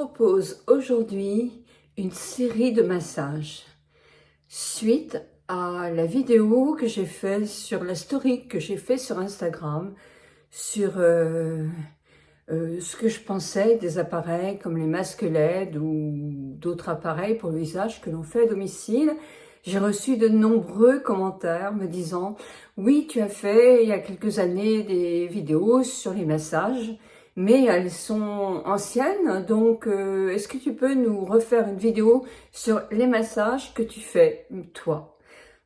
propose aujourd'hui une série de massages suite à la vidéo que j'ai fait sur la story que j'ai fait sur Instagram sur ce que je pensais des appareils comme les masques LED ou d'autres appareils pour le visage que l'on fait à domicile. J'ai reçu de nombreux commentaires me disant « Oui, tu as fait il y a quelques années des vidéos sur les massages, mais elles sont anciennes, donc est-ce que tu peux nous refaire une vidéo sur les massages que tu fais, toi ?»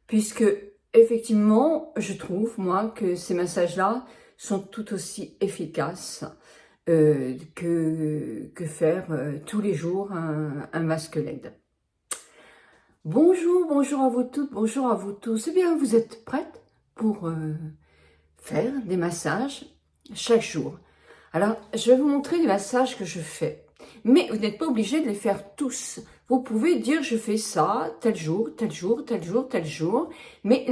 Puisque, effectivement, je trouve, moi, que ces massages-là sont tout aussi efficaces que faire tous les jours un masque LED. Bonjour à vous toutes, bonjour à vous tous. Eh bien, vous êtes prêtes pour faire des massages chaque jour. Alors, je vais vous montrer les massages que je fais. Mais vous n'êtes pas obligé de les faire tous. Vous pouvez dire, je fais ça tel jour, tel jour, tel jour, tel jour. Mais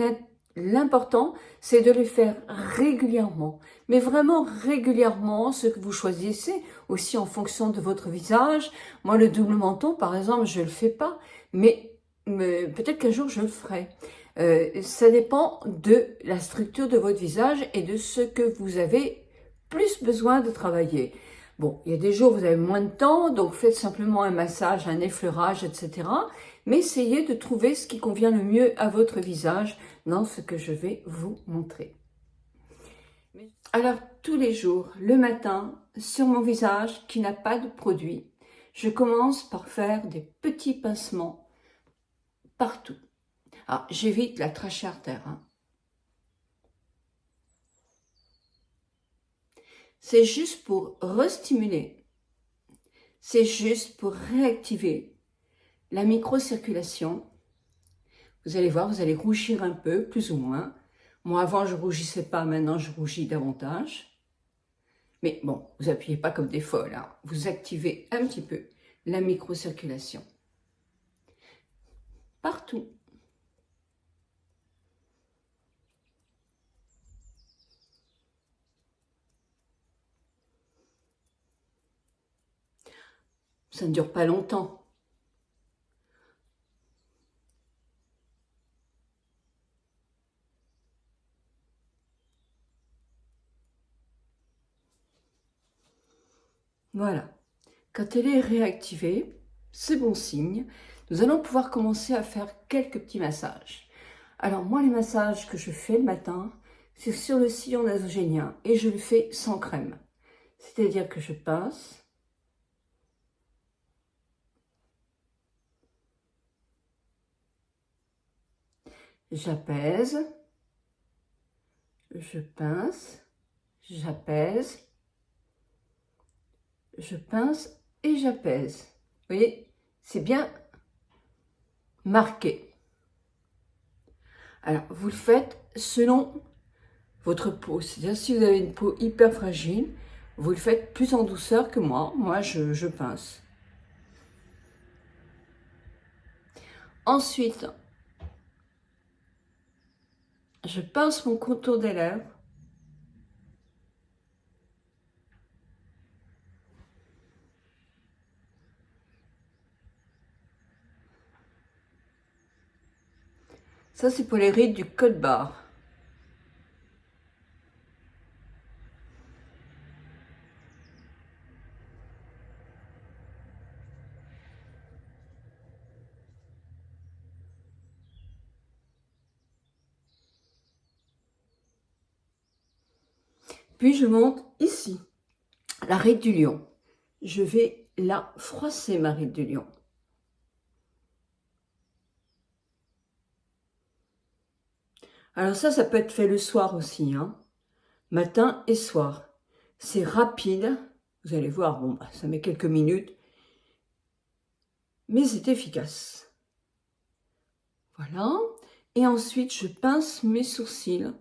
l'important, c'est de les faire régulièrement. Mais vraiment régulièrement, ce que vous choisissez, aussi en fonction de votre visage. Moi, le double menton, par exemple, je ne le fais pas. Mais peut-être qu'un jour, je le ferai. Ça dépend de la structure de votre visage et de ce que vous avez plus besoin de travailler. Bon, il y a des jours où vous avez moins de temps, donc faites simplement un massage, un effleurage, etc. Mais essayez de trouver ce qui convient le mieux à votre visage dans ce que je vais vous montrer. Alors, tous les jours, le matin, sur mon visage qui n'a pas de produit, je commence par faire des petits pincements partout. Alors, j'évite la trachée artère. C'est juste pour restimuler. C'est juste pour réactiver la microcirculation. Vous allez voir, vous allez rougir un peu, plus ou moins. Moi, avant, je rougissais pas, maintenant, je rougis davantage. Mais bon, vous appuyez pas comme des folles. Vous activez un petit peu la microcirculation. Partout. Ça ne dure pas longtemps. Voilà. Quand elle est réactivée, c'est bon signe. Nous allons pouvoir commencer à faire quelques petits massages. Alors moi, les massages que je fais le matin, c'est sur le sillon nasogénien et je le fais sans crème. C'est-à-dire que je pince, j'apaise, je pince, j'apaise, je pince et j'apaise. Vous voyez, c'est bien marqué. Alors, vous le faites selon votre peau. C'est-à-dire, si vous avez une peau hyper fragile, vous le faites plus en douceur que moi. Moi, je pince. Ensuite, je pince mon contour des lèvres. Ça, c'est pour les rides du code barre. Puis, je monte ici, la ride du lion. Je vais là froisser ma ride du lion. Alors ça peut être fait le soir aussi, matin et soir. C'est rapide, vous allez voir, bon, ça met quelques minutes, mais c'est efficace. Voilà, et ensuite je pince mes sourcils.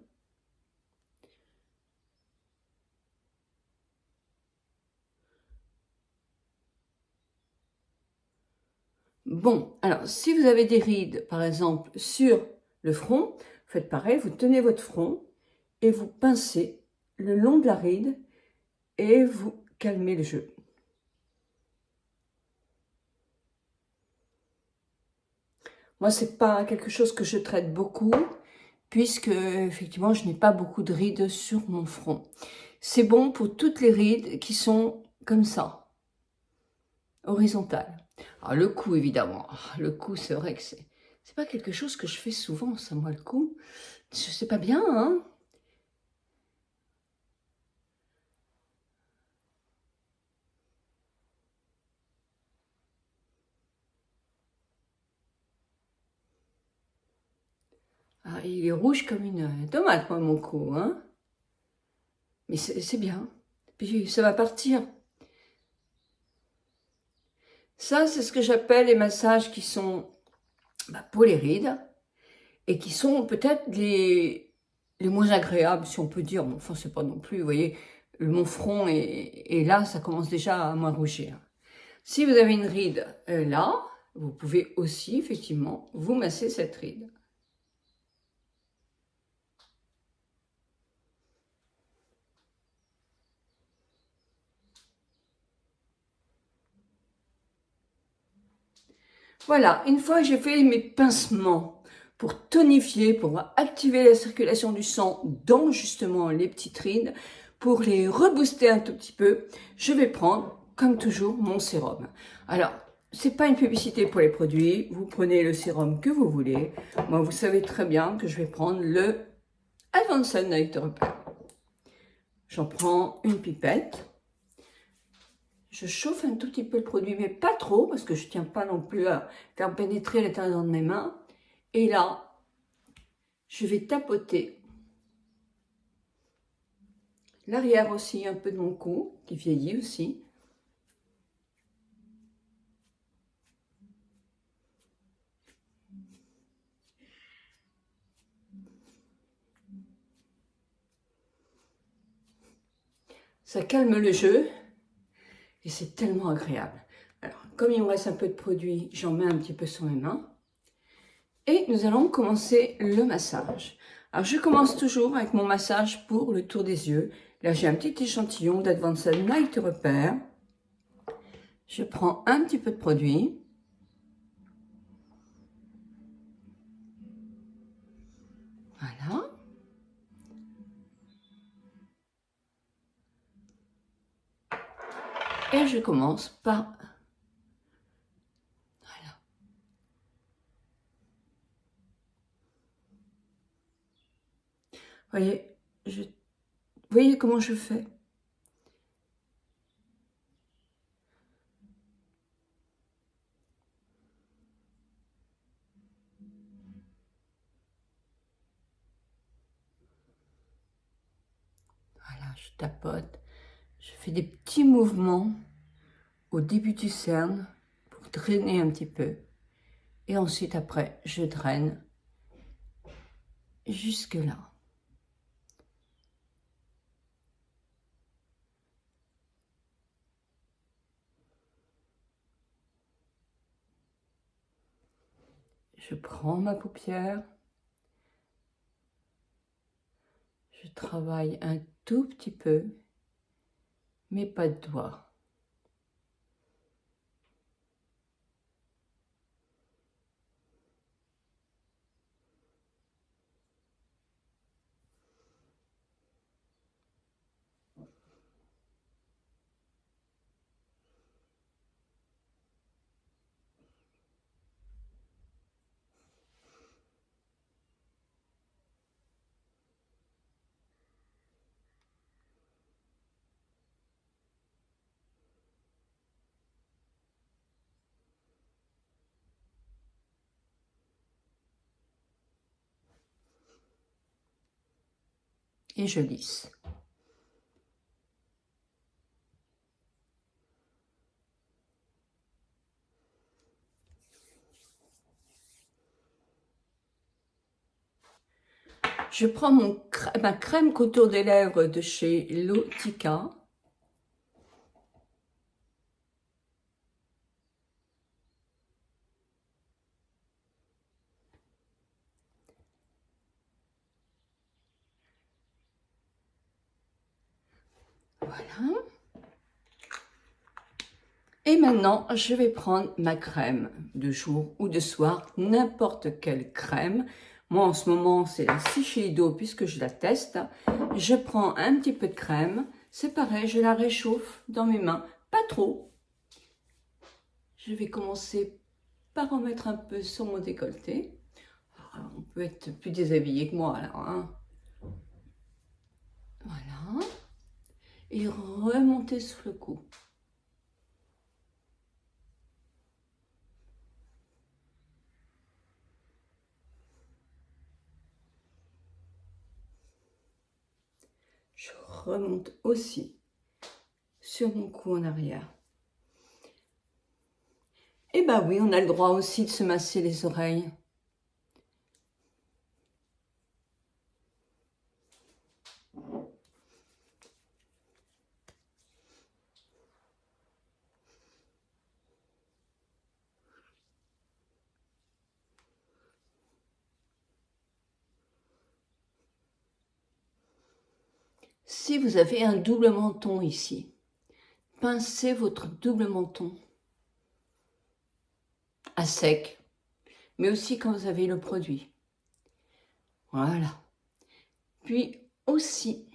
Bon, alors si vous avez des rides, par exemple, sur le front, faites pareil, vous tenez votre front et vous pincez le long de la ride et vous calmez le jeu. Moi, c'est pas quelque chose que je traite beaucoup, puisque effectivement, je n'ai pas beaucoup de rides sur mon front. C'est bon pour toutes les rides qui sont comme ça, horizontales. Alors le cou, évidemment. Le cou, c'est vrai que c'est pas quelque chose que je fais souvent, ça, moi, le cou. Je sais pas bien, hein. Ah, il est rouge comme une tomate, moi, mon cou, hein. Mais c'est bien. Puis ça va partir. Ça, c'est ce que j'appelle les massages qui sont pour les rides et qui sont peut-être les moins agréables, si on peut dire. Bon, enfin, c'est pas non plus, vous voyez, mon front et là, ça commence déjà à moins rougir. Si vous avez une ride là, vous pouvez aussi, effectivement, vous masser cette ride. Voilà, une fois que j'ai fait mes pincements pour tonifier, pour activer la circulation du sang dans justement les petites rides, pour les rebooster un tout petit peu, je vais prendre, comme toujours, mon sérum. Alors, c'est pas une publicité pour les produits, vous prenez le sérum que vous voulez. Moi, vous savez très bien que je vais prendre le Advanced Night Repair. J'en prends une pipette. Je chauffe un tout petit peu le produit, mais pas trop, parce que je ne tiens pas non plus à faire pénétrer l'intérieur de mes mains. Et là, je vais tapoter l'arrière aussi, un peu de mon cou, qui vieillit aussi. Ça calme le jeu et c'est tellement agréable. Alors, comme il me reste un peu de produit, j'en mets un petit peu sur mes mains. Et nous allons commencer le massage. Alors, je commence toujours avec mon massage pour le tour des yeux. Là, j'ai un petit échantillon d'Advanced Night Repair. Je prends un petit peu de produit. Voilà. Et je commence par... Voilà. Voyez comment je fais? Voilà, je tapote. Je fais des petits mouvements au début du cerne pour drainer un petit peu. Et ensuite, après, je draine jusque là. Je prends ma paupière. Je travaille un tout petit peu, mais pas de doigts. Et je lisse. Je prends ma crème contour des lèvres de chez Lotica. Voilà. Et maintenant, je vais prendre ma crème de jour ou de soir, n'importe quelle crème. Moi, en ce moment, c'est la Shiseido puisque je la teste. Je prends un petit peu de crème. C'est pareil, je la réchauffe dans mes mains. Pas trop. Je vais commencer par en mettre un peu sur mon décolleté. Alors, on peut être plus déshabillé que moi, alors. Hein. Voilà. Et remonter sur le cou. Je remonte aussi sur mon cou en arrière. Et bah oui, on a le droit aussi de se masser les oreilles. Si vous avez un double menton ici, pincez votre double menton à sec, mais aussi quand vous avez le produit. Voilà. Puis aussi,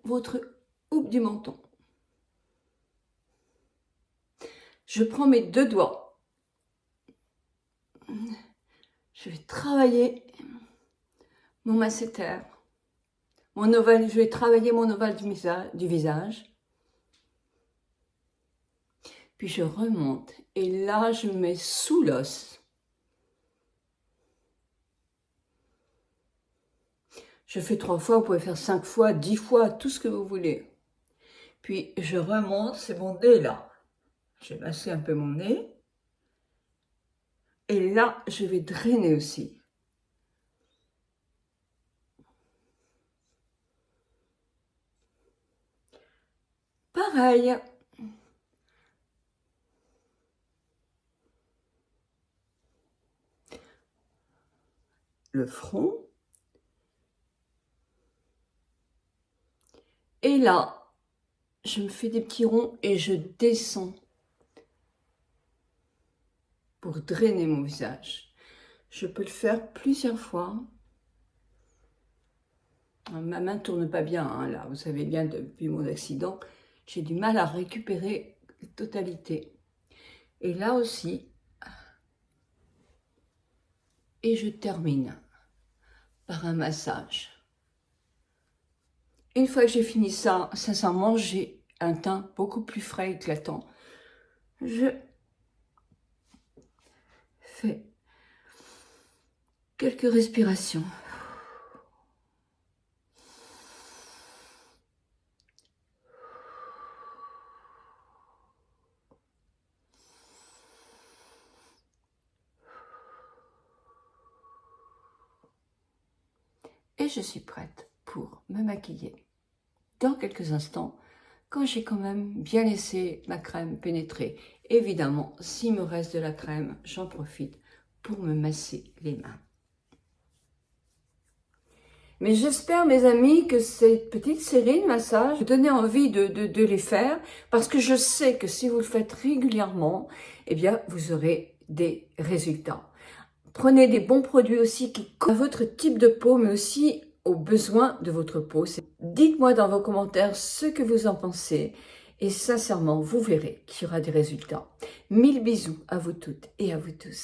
votre houppe du menton. Je prends mes deux doigts. Je vais travailler mon masséter. Mon ovale, je vais travailler mon ovale du visage. Puis je remonte. Et là, je me mets sous l'os. Je fais 3 fois, vous pouvez faire 5 fois, 10 fois, tout ce que vous voulez. Puis je remonte, c'est mon nez là. J'ai massé un peu mon nez. Et là, je vais drainer aussi. Pareil. Le front. Et là, je me fais des petits ronds et je descends pour drainer mon visage. Je peux le faire plusieurs fois. Ma main tourne pas bien, hein, là. Vous savez bien, depuis mon accident, j'ai du mal à récupérer la totalité. Et là aussi, et je termine par un massage. Une fois que j'ai fini ça, sincèrement, j'ai un teint beaucoup plus frais, éclatant. Je fais quelques respirations. Et je suis prête pour me maquiller dans quelques instants, quand j'ai quand même bien laissé ma crème pénétrer. Évidemment, s'il me reste de la crème, j'en profite pour me masser les mains. Mais j'espère, mes amis, que cette petite série de massages vous donne envie de les faire, parce que je sais que si vous le faites régulièrement, eh bien, vous aurez des résultats. Prenez des bons produits aussi qui collent à votre type de peau, mais aussi aux besoins de votre peau. Dites-moi dans vos commentaires ce que vous en pensez et sincèrement, vous verrez qu'il y aura des résultats. 1000 bisous à vous toutes et à vous tous.